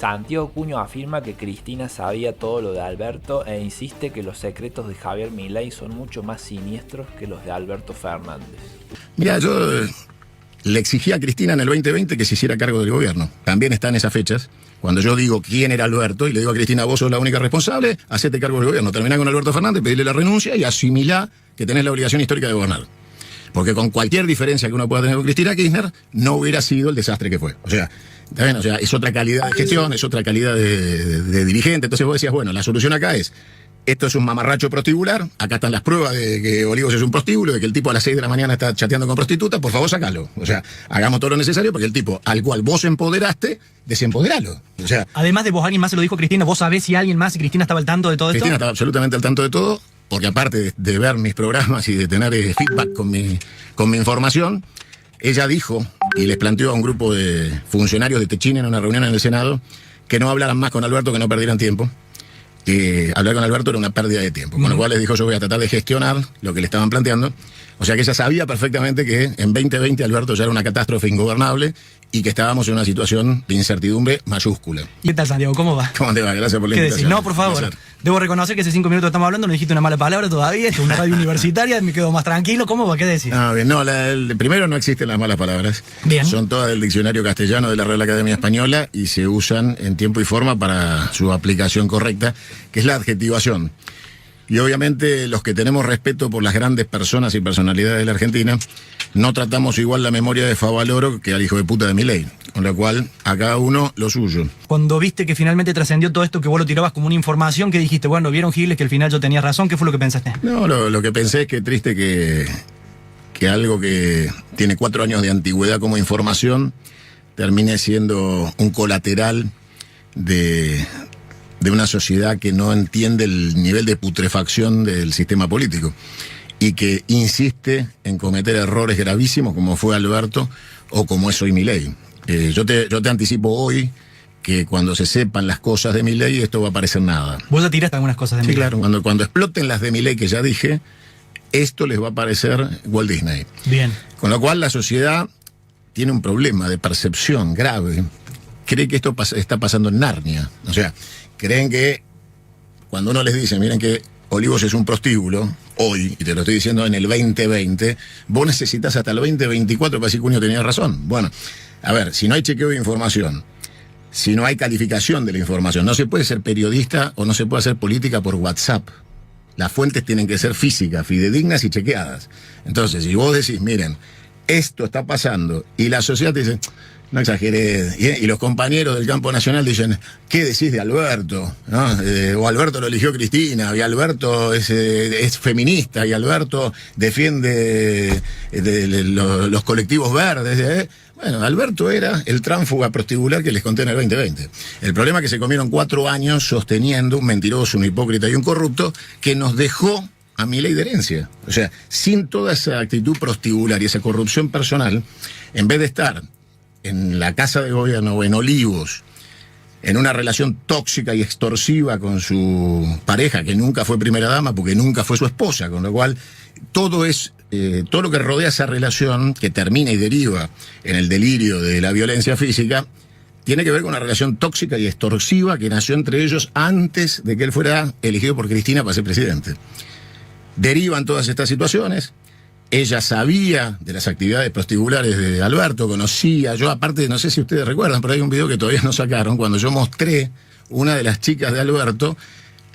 Santiago Cuño afirma que Cristina sabía todo lo de Alberto e insiste que los secretos de Javier Milei son mucho más siniestros que los de Alberto Fernández. Mira, yo le exigí a Cristina en el 2020 que se hiciera cargo del gobierno. También está en esas fechas. Cuando yo digo quién era Alberto y le digo a Cristina, vos sos la única responsable, hacete cargo del gobierno. Terminá con Alberto Fernández, pedirle la renuncia y asimilá que tenés la obligación histórica de gobernar. Porque con cualquier diferencia que uno pueda tener con Cristina Kirchner, no hubiera sido el desastre que fue. O sea, ¿está bien? O sea, es otra calidad de gestión, es otra calidad de dirigente. Entonces vos decías, bueno, la solución acá es, esto es un mamarracho prostibular, acá están las pruebas de que Olivos es un prostíbulo, de que el tipo a las 6 de la mañana está chateando con prostitutas, por favor sacalo. O sea, hagamos todo lo necesario porque el tipo al cual vos empoderaste, desempoderalo. O sea, además de vos, alguien más se lo dijo Cristina, ¿vos sabés si alguien más, si Cristina estaba al tanto de todo esto? Cristina estaba absolutamente al tanto de todo, porque aparte de ver mis programas y de tener feedback con mi información, ella dijo y les planteó a un grupo de funcionarios de Techín en una reunión en el Senado que no hablaran más con Alberto, que no perdieran tiempo. Que hablar con Alberto era una pérdida de tiempo, con lo cual les dijo, yo voy a tratar de gestionar lo que le estaban planteando. O sea que ella sabía perfectamente que en 2020 Alberto ya era una catástrofe ingobernable y que estábamos en una situación de incertidumbre mayúscula. ¿Qué tal, Santiago? ¿Cómo va? ¿Cómo te va? Gracias por la ¿Qué invitación. decís? No, por favor. Debo reconocer que hace 5 minutos estamos hablando, no dijiste una mala palabra todavía, esto es una radio universitaria, me quedo más tranquilo. ¿Cómo va? ¿Qué decís? Ah, bien, no, primero no existen las malas palabras. Bien. Son todas del diccionario castellano de la Real Academia Española y se usan en tiempo y forma para su aplicación correcta, que es la adjetivación. Y obviamente los que tenemos respeto por las grandes personas y personalidades de la Argentina, no tratamos igual la memoria de Favaloro que al hijo de puta de Milei, con lo cual a cada uno lo suyo. Cuando viste que finalmente trascendió todo esto, que vos lo tirabas como una información, ¿qué dijiste? Bueno, vieron Giles que al final yo tenía razón, ¿qué fue lo que pensaste? No, lo que pensé es que triste que algo que tiene 4 años de antigüedad como información termine siendo un colateral de una sociedad que no entiende el nivel de putrefacción del sistema político y que insiste en cometer errores gravísimos como fue Alberto o como es hoy Milei. Yo te anticipo hoy que cuando se sepan las cosas de Milei esto va a parecer nada. Vos ya tiraste algunas cosas de Milei. Sí, claro, cuando exploten las de Milei que ya dije, esto les va a parecer Walt Disney. Bien. Con lo cual la sociedad tiene un problema de percepción grave. Cree que esto está pasando en Narnia. O sea, creen que cuando uno les dice, miren que Olivos es un prostíbulo, hoy, y te lo estoy diciendo en el 2020, vos necesitas hasta el 2024 para decir que Cuño tenía razón. Bueno, a ver, si no hay chequeo de información, si no hay calificación de la información, no se puede ser periodista o no se puede hacer política por WhatsApp. Las fuentes tienen que ser físicas, fidedignas y chequeadas. Entonces, si vos decís, miren, esto está pasando, y la sociedad te dice, no exageré, y los compañeros del campo nacional dicen, ¿qué decís de Alberto? ¿No? O Alberto lo eligió Cristina, y Alberto es feminista, y Alberto defiende los colectivos verdes. Bueno, Alberto era el tránsfuga prostibular que les conté en el 2020. El problema es que se comieron 4 años sosteniendo un mentiroso, un hipócrita y un corrupto que nos dejó a Milei de herencia. O sea, sin toda esa actitud prostibular y esa corrupción personal, en vez de estar en la casa de gobierno o en Olivos, en una relación tóxica y extorsiva con su pareja, que nunca fue primera dama porque nunca fue su esposa, con lo cual todo lo que rodea esa relación, que termina y deriva en el delirio de la violencia física, tiene que ver con una relación tóxica y extorsiva que nació entre ellos antes de que él fuera elegido por Cristina para ser presidente. Derivan todas estas situaciones. Ella sabía de las actividades prostibulares de Alberto, conocía, yo aparte, no sé si ustedes recuerdan, pero hay un video que todavía no sacaron, cuando yo mostré una de las chicas de Alberto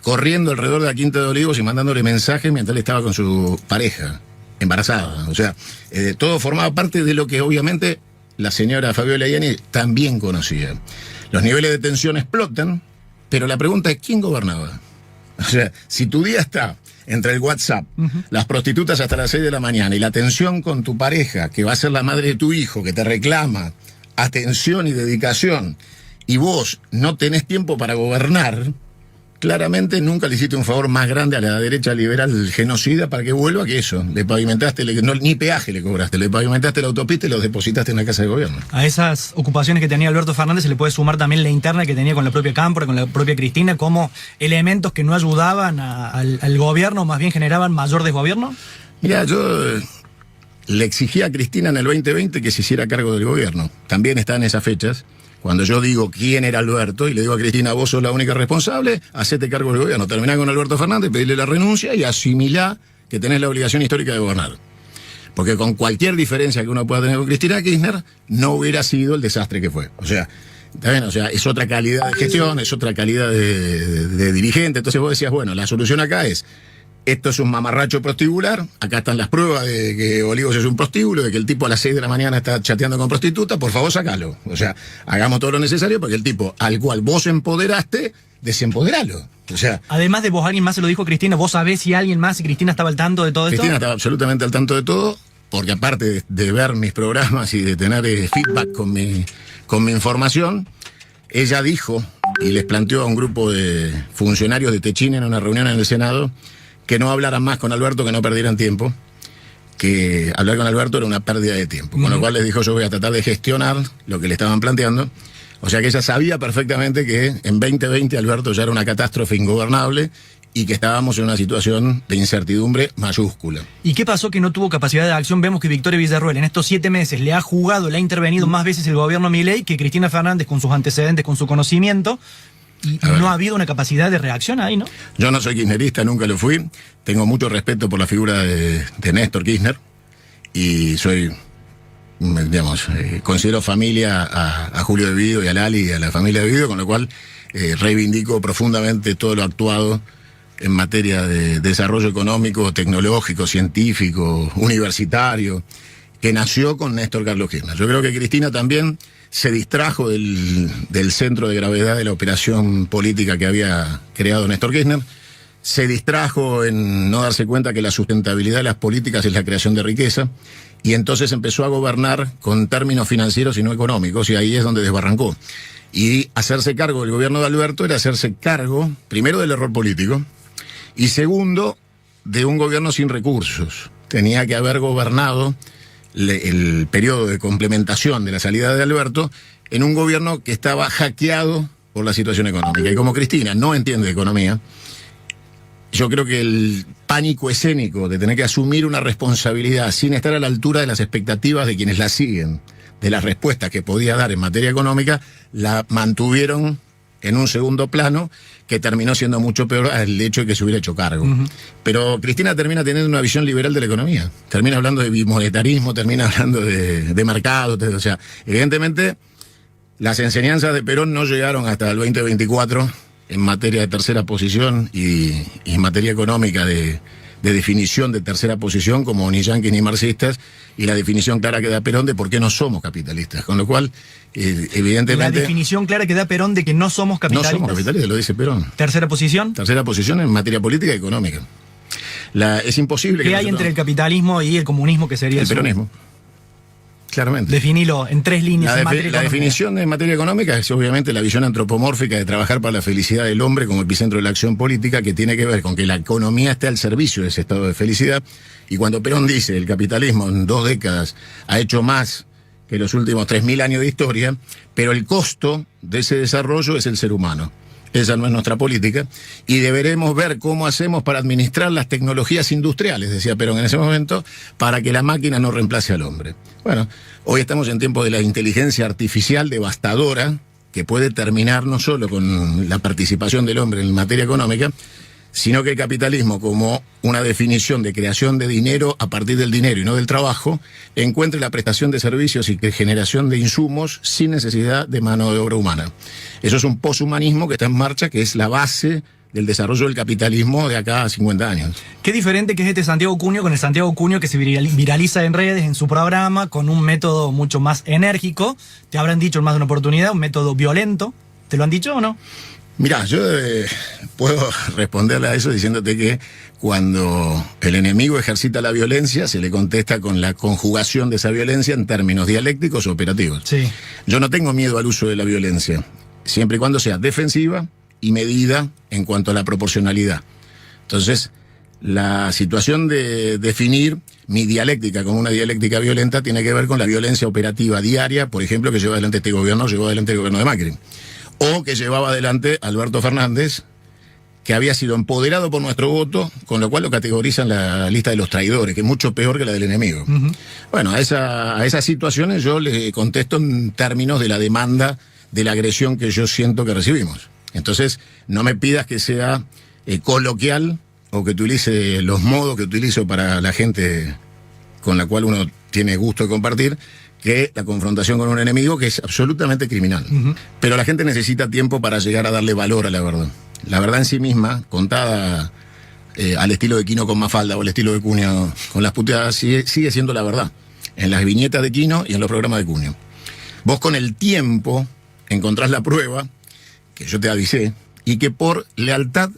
corriendo alrededor de la Quinta de Olivos y mandándole mensajes mientras él estaba con su pareja, embarazada. O sea, todo formaba parte de lo que obviamente la señora Fabiola Ianni también conocía. Los niveles de tensión explotan, pero la pregunta es, ¿quién gobernaba? O sea, si tu día está entre el WhatsApp, las prostitutas hasta las 6 de la mañana y la tensión con tu pareja, que va a ser la madre de tu hijo, que te reclama atención y dedicación, y vos no tenés tiempo para gobernar, claramente nunca le hiciste un favor más grande a la derecha liberal genocida para que vuelva que eso. Le pavimentaste, ni peaje le cobraste, le pavimentaste la autopista y lo depositaste en la casa de gobierno. A esas ocupaciones que tenía Alberto Fernández se le puede sumar también la interna que tenía con la propia Cámpora, con la propia Cristina, como elementos que no ayudaban al gobierno, más bien generaban mayor desgobierno. Mira, yo le exigí a Cristina en el 2020 que se hiciera cargo del gobierno. También está en esas fechas. Cuando yo digo quién era Alberto y le digo a Cristina, vos sos la única responsable, hacete cargo del gobierno, terminá con Alberto Fernández, pedirle la renuncia y asimilá que tenés la obligación histórica de gobernar. Porque con cualquier diferencia que uno pueda tener con Cristina Kirchner, no hubiera sido el desastre que fue. O sea, ¿está bien? O sea, es otra calidad de gestión, es otra calidad de dirigente. Entonces vos decías, bueno, la solución acá es, esto es un mamarracho prostíbular, acá están las pruebas de que Olivos es un prostíbulo, de que el tipo a las 6 de la mañana está chateando con prostitutas, por favor sacalo. O sea, hagamos todo lo necesario porque el tipo al cual vos empoderaste, desempoderalo. O sea, además de vos, alguien más se lo dijo Cristina, vos sabés si alguien más, si Cristina estaba al tanto de todo esto. Cristina estaba absolutamente al tanto de todo, porque aparte de ver mis programas y de tener feedback con mi información, ella dijo y les planteó a un grupo de funcionarios de Techín en una reunión en el Senado que no hablaran más con Alberto, que no perdieran tiempo, que hablar con Alberto era una pérdida de tiempo. Con lo cual les dijo, yo voy a tratar de gestionar lo que le estaban planteando. O sea que ella sabía perfectamente que en 2020 Alberto ya era una catástrofe ingobernable y que estábamos en una situación de incertidumbre mayúscula. ¿Y qué pasó que no tuvo capacidad de acción? Vemos que Victoria Villarruel en estos 7 meses le ha jugado, le ha intervenido más veces el gobierno Milei que Cristina Fernández con sus antecedentes, con su conocimiento. Y no ha habido una capacidad de reacción ahí, ¿no? Yo no soy kirchnerista, nunca lo fui. Tengo mucho respeto por la figura de Néstor Kirchner y soy, digamos, considero familia a Julio de Vido y a Lali y a la familia de Vido, con lo cual reivindico profundamente todo lo actuado en materia de desarrollo económico, tecnológico, científico, universitario, que nació con Néstor Carlos Kirchner. Yo creo que Cristina también se distrajo del centro de gravedad de la operación política que había creado Néstor Kirchner, se distrajo en no darse cuenta que la sustentabilidad de las políticas es la creación de riqueza, y entonces empezó a gobernar con términos financieros y no económicos, y ahí es donde desbarrancó. Y hacerse cargo del gobierno de Alberto era hacerse cargo, primero, del error político, y segundo, de un gobierno sin recursos. Tenía que haber gobernado el periodo de complementación de la salida de Alberto en un gobierno que estaba hackeado por la situación económica. Y como Cristina no entiende de economía, yo creo que el pánico escénico de tener que asumir una responsabilidad sin estar a la altura de las expectativas de quienes la siguen, de las respuestas que podía dar en materia económica, la mantuvieron en un segundo plano, que terminó siendo mucho peor el hecho de que se hubiera hecho cargo. Pero Cristina termina teniendo una visión liberal de la economía. Termina hablando de bimonetarismo, termina hablando de mercado. O sea, evidentemente, las enseñanzas de Perón no llegaron hasta el 2024 en materia de tercera posición y en materia económica de definición de tercera posición, como ni yanquis ni marxistas, y la definición clara que da Perón de por qué no somos capitalistas. Con lo cual, evidentemente... La definición clara que da Perón de que no somos capitalistas. No somos capitalistas, lo dice Perón. ¿Tercera posición? Tercera posición en materia política y económica. Es imposible que... ¿Qué hay entre el capitalismo y el comunismo, que sería el peronismo? Claramente. Definilo en 3 líneas. La definición de materia económica es obviamente la visión antropomórfica de trabajar para la felicidad del hombre como epicentro de la acción política, que tiene que ver con que la economía esté al servicio de ese estado de felicidad. Y cuando Perón dice el capitalismo en 2 décadas ha hecho más que los últimos 3.000 años de historia, pero el costo de ese desarrollo es el ser humano. Esa no es nuestra política, y deberemos ver cómo hacemos para administrar las tecnologías industriales, decía Perón en ese momento, para que la máquina no reemplace al hombre. Bueno, hoy estamos en tiempos de la inteligencia artificial devastadora, que puede terminar no solo con la participación del hombre en materia económica, sino que el capitalismo, como una definición de creación de dinero a partir del dinero y no del trabajo, encuentre la prestación de servicios y generación de insumos sin necesidad de mano de obra humana. Eso es un poshumanismo que está en marcha, que es la base del desarrollo del capitalismo de acá a 50 años. Qué diferente que es este Santiago Cuño con el Santiago Cuño que se viraliza en redes, en su programa, con un método mucho más enérgico. Te habrán dicho en más de una oportunidad, un método violento. ¿Te lo han dicho o no? Mirá, yo puedo responderle a eso diciéndote que cuando el enemigo ejercita la violencia, se le contesta con la conjugación de esa violencia en términos dialécticos o operativos. Sí. Yo no tengo miedo al uso de la violencia, siempre y cuando sea defensiva y medida en cuanto a la proporcionalidad. Entonces, la situación de definir mi dialéctica como una dialéctica violenta tiene que ver con la violencia operativa diaria, por ejemplo, que lleva adelante este gobierno, llevó adelante el gobierno de Macri. O que llevaba adelante Alberto Fernández, que había sido empoderado por nuestro voto, con lo cual lo categorizan en la lista de los traidores, que es mucho peor que la del enemigo. Bueno, a esas situaciones yo le contesto en términos de la demanda de la agresión que yo siento que recibimos. Entonces, no me pidas que sea coloquial o que utilice los modos que utilizo para la gente con la cual uno tiene gusto de compartir, que la confrontación con un enemigo que es absolutamente criminal. Pero la gente necesita tiempo para llegar a darle valor a la verdad. La verdad en sí misma, contada al estilo de Quino con Mafalda o al estilo de Cunio con las puteadas, sigue siendo la verdad. En las viñetas de Quino y en los programas de Cunio. Vos con el tiempo encontrás la prueba, que yo te avisé, y que por lealtad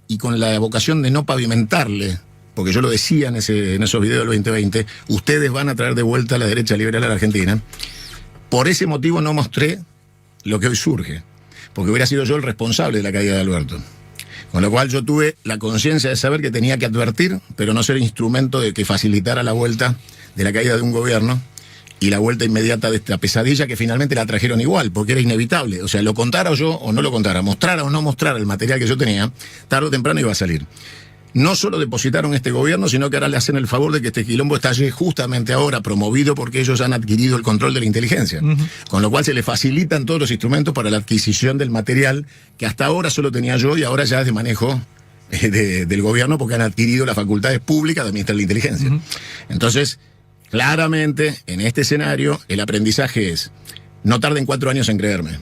y con la vocación de no pavimentarle, porque yo lo decía en esos videos del 2020, ustedes van a traer de vuelta a la derecha liberal a la Argentina. Por ese motivo no mostré lo que hoy surge, porque hubiera sido yo el responsable de la caída de Alberto. Con lo cual yo tuve la conciencia de saber que tenía que advertir, pero no ser instrumento de que facilitara la vuelta de la caída de un gobierno y la vuelta inmediata de esta pesadilla que finalmente la trajeron igual, porque era inevitable. O sea, lo contara yo o no lo contara, mostrara o no mostrara el material que yo tenía, tarde o temprano iba a salir. No solo depositaron este gobierno, sino que ahora le hacen el favor de que este quilombo estalle justamente ahora, promovido porque ellos han adquirido el control de la inteligencia. Con lo cual se les facilitan todos los instrumentos para la adquisición del material que hasta ahora solo tenía yo y ahora ya es de manejo del gobierno porque han adquirido las facultades públicas de administrar la inteligencia. Entonces, claramente, en este escenario, el aprendizaje es, no tarden 4 años en creerme.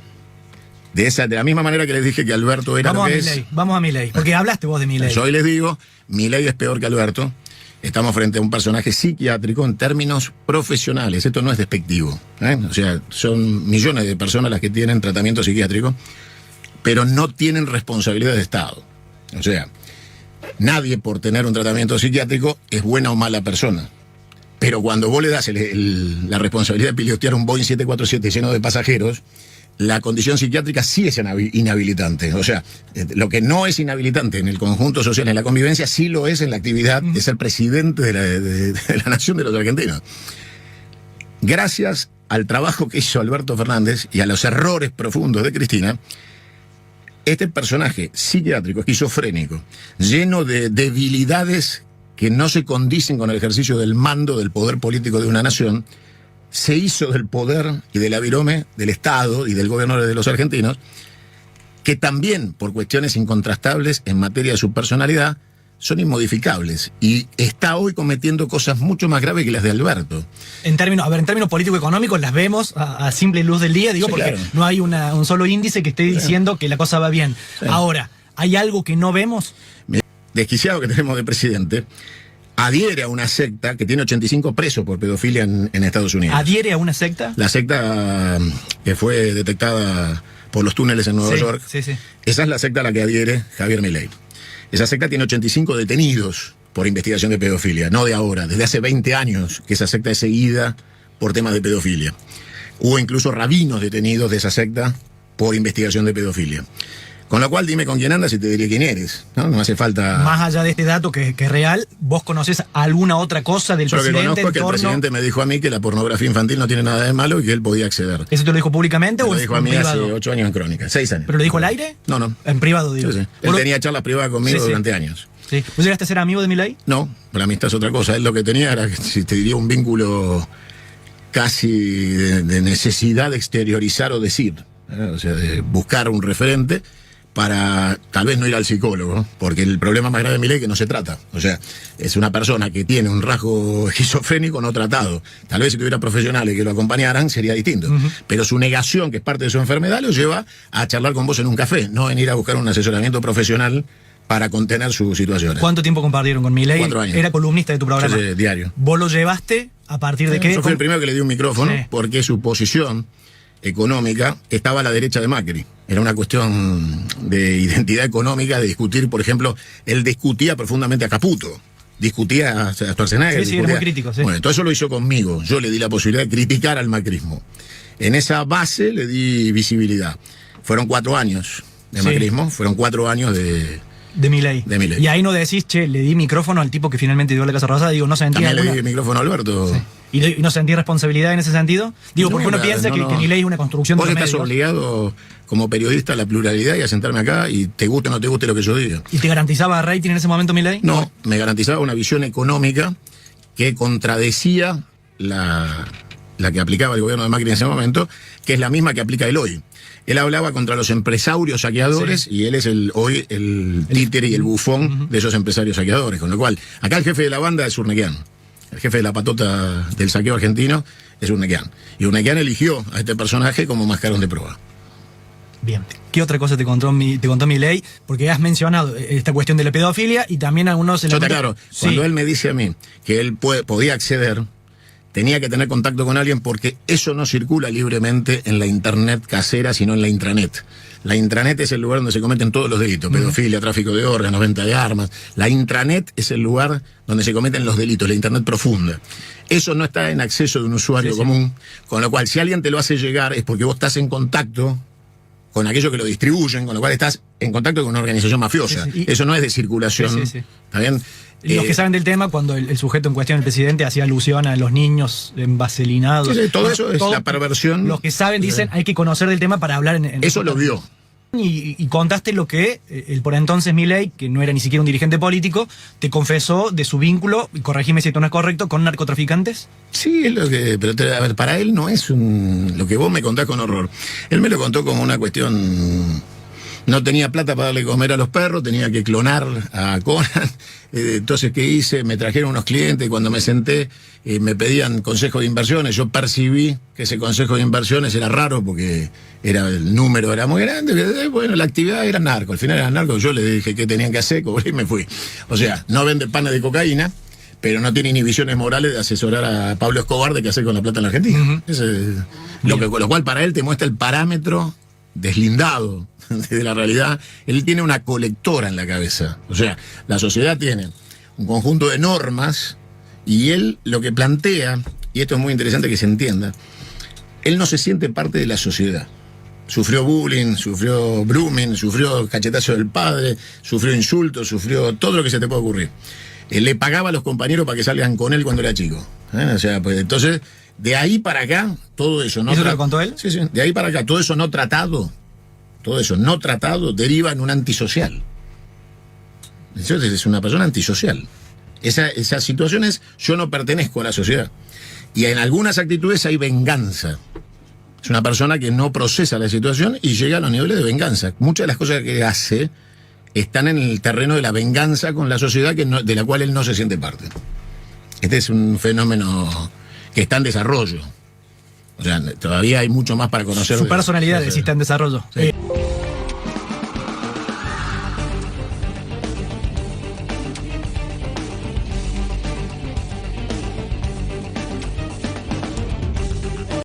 De la misma manera que les dije que Alberto era lo que es. Vamos a Milei, porque hablaste vos de Milei. Yo hoy les digo, Milei es peor que Alberto. Estamos frente a un personaje psiquiátrico en términos profesionales. Esto no es despectivo, ¿eh? O sea, son millones de personas las que tienen tratamiento psiquiátrico, pero no tienen responsabilidad de Estado. O sea, nadie por tener un tratamiento psiquiátrico es buena o mala persona. Pero cuando vos le das la responsabilidad de pilotear un Boeing 747 lleno de pasajeros, la condición psiquiátrica sí es inhabilitante. O sea, lo que no es inhabilitante en el conjunto social, en la convivencia, sí lo es en la actividad de ser presidente de la nación de los argentinos. Gracias al trabajo que hizo Alberto Fernández y a los errores profundos de Cristina, este personaje psiquiátrico, esquizofrénico, lleno de debilidades que no se condicen con el ejercicio del mando del poder político de una nación, se hizo del poder y del avirome del Estado y del gobierno de los argentinos, que también, por cuestiones incontrastables en materia de su personalidad, son inmodificables. Y está hoy cometiendo cosas mucho más graves que las de Alberto. En términos político-económicos las vemos a simple luz del día, digo, sí, porque claro, no hay un solo índice que esté diciendo que la cosa va bien. Sí. Ahora, ¿hay algo que no vemos? Desquiciado que tenemos de presidente, adhiere a una secta que tiene 85 presos por pedofilia en Estados Unidos. ¿Adhiere a una secta? La secta que fue detectada por los túneles en Nueva York. Sí, sí. Esa es la secta a la que adhiere Javier Milei. Esa secta tiene 85 detenidos por investigación de pedofilia, no de ahora, desde hace 20 años que esa secta es seguida por temas de pedofilia. Hubo incluso rabinos detenidos de esa secta por investigación de pedofilia. Con lo cual, dime con quién andas y te diré quién eres, ¿no? No hace falta... Más allá de este dato que es real, ¿vos conocés alguna otra cosa del presidente? Yo lo que conozco es que el presidente me dijo a mí que la pornografía infantil no tiene nada de malo y que él podía acceder. ¿Eso te lo dijo públicamente o lo dijo a mí privado? Hace 8 años en Crónica, 6 años. ¿Pero lo dijo al aire? No. En privado, digo. Sí. Él tenía charlas privadas conmigo durante años. Sí. ¿Vos llegaste a ser amigo de Milei? No, la amistad es otra cosa. Él lo que tenía era, si te diría, un vínculo casi de necesidad de exteriorizar o decir. O sea, de buscar un referente para tal vez no ir al psicólogo, porque el problema más grave de Milei es que no se trata. O sea, es una persona que tiene un rasgo esquizofrénico no tratado. Tal vez si tuviera profesionales que lo acompañaran sería distinto. Pero su negación, que es parte de su enfermedad, lo lleva a charlar con vos en un café, no en ir a buscar un asesoramiento profesional para contener su situación. ¿Cuánto tiempo compartieron con Milei? 4 años. Era columnista de tu programa. Sí, diario. ¿Vos lo llevaste a partir de qué? Yo fui el primero que le di un micrófono porque su posición económica estaba a la derecha de Macri. Era una cuestión de identidad económica, de discutir, por ejemplo, él discutía profundamente a Caputo, discutía a Schwarzenegger. Sí, era muy crítico, sí. Bueno, todo eso lo hizo conmigo. Yo le di la posibilidad de criticar al macrismo. En esa base le di visibilidad. Fueron 4 años de macrismo, fueron 4 años de Milei. Y ahí no decís, che, le di micrófono al tipo que finalmente dio la Casa Rosada, digo, no sentía... También le di micrófono a Alberto. Sí. ¿Y no sentí responsabilidad en ese sentido? Digo, porque uno piensa que Milei es una construcción de los medios. Vos estás obligado como periodista a la pluralidad y a sentarme acá y te guste o no te guste lo que yo diga. ¿Y te garantizaba rating en ese momento Milei? No, me garantizaba una visión económica que contradecía la que aplicaba el gobierno de Macri en ese momento, que es la misma que aplica él hoy. Él hablaba contra los empresarios saqueadores, y él es hoy el títere y el bufón de esos empresarios saqueadores. Con lo cual, acá el jefe de la banda es Urnequian. El jefe de la patota del saqueo argentino es Urnequian. Y Urnequian eligió a este personaje como mascarón de prueba. Bien. ¿Qué otra cosa te contó Milei? Porque has mencionado esta cuestión de la pedofilia y también algunos... Yo te aclaro, cuando él me dice a mí que él podía acceder, tenía que tener contacto con alguien, porque eso no circula libremente en la internet casera, sino en la intranet. La intranet es el lugar donde se cometen todos los delitos: pedofilia, tráfico de órganos, venta de armas. La intranet es el lugar donde se cometen los delitos, la internet profunda. Eso no está en acceso de un usuario común, con lo cual si alguien te lo hace llegar es porque vos estás en contacto con aquellos que lo distribuyen, con lo cual estás en contacto con una organización mafiosa. Eso no es de circulación. ¿Está bien? Los que saben del tema, cuando el sujeto en cuestión, el presidente, hacía alusión a los niños envaselinados. Todo eso es la perversión. Los que saben dicen, hay que conocer del tema para hablar en eso lo vio. Y contaste lo que el por entonces Milei, que no era ni siquiera un dirigente político, te confesó de su vínculo, y corregime si esto no es correcto, con narcotraficantes. Sí, es lo que, pero a ver, para él no es lo que vos me contás con horror. Él me lo contó como una cuestión. No tenía plata para darle comer a los perros, tenía que clonar a Conan. Entonces, ¿qué hice? Me trajeron unos clientes, y cuando me senté me pedían consejo de inversiones. Yo percibí que ese consejo de inversiones era raro porque el número era muy grande. Bueno, la actividad era narco, al final era narco. Yo le dije qué tenían que hacer, cobré y me fui. O sea, no vende panes de cocaína, pero no tiene inhibiciones morales de asesorar a Pablo Escobar de qué hacer con la plata en la Argentina. Lo cual para él te muestra el parámetro deslindado de la realidad. Él tiene una colectora en la cabeza. O sea, la sociedad tiene un conjunto de normas, y él lo que plantea, y esto es muy interesante que se entienda, él no se siente parte de la sociedad. Sufrió bullying, sufrió grooming, sufrió cachetazo del padre, sufrió insultos, sufrió todo lo que se te puede ocurrir. Él le pagaba a los compañeros para que salgan con él cuando era chico. O sea, pues entonces, de ahí para acá, todo eso... ¿Eso lo contó él? Sí, de ahí para acá, todo eso no tratado deriva en un antisocial. Entonces es una persona antisocial. Esas situaciones, yo no pertenezco a la sociedad. Y en algunas actitudes hay venganza. Es una persona que no procesa la situación y llega a los niveles de venganza. Muchas de las cosas que hace están en el terreno de la venganza con la sociedad de la cual él no se siente parte. Este es un fenómeno que está en desarrollo. O sea, todavía hay mucho más para conocer. Su personalidad está en desarrollo. Sí.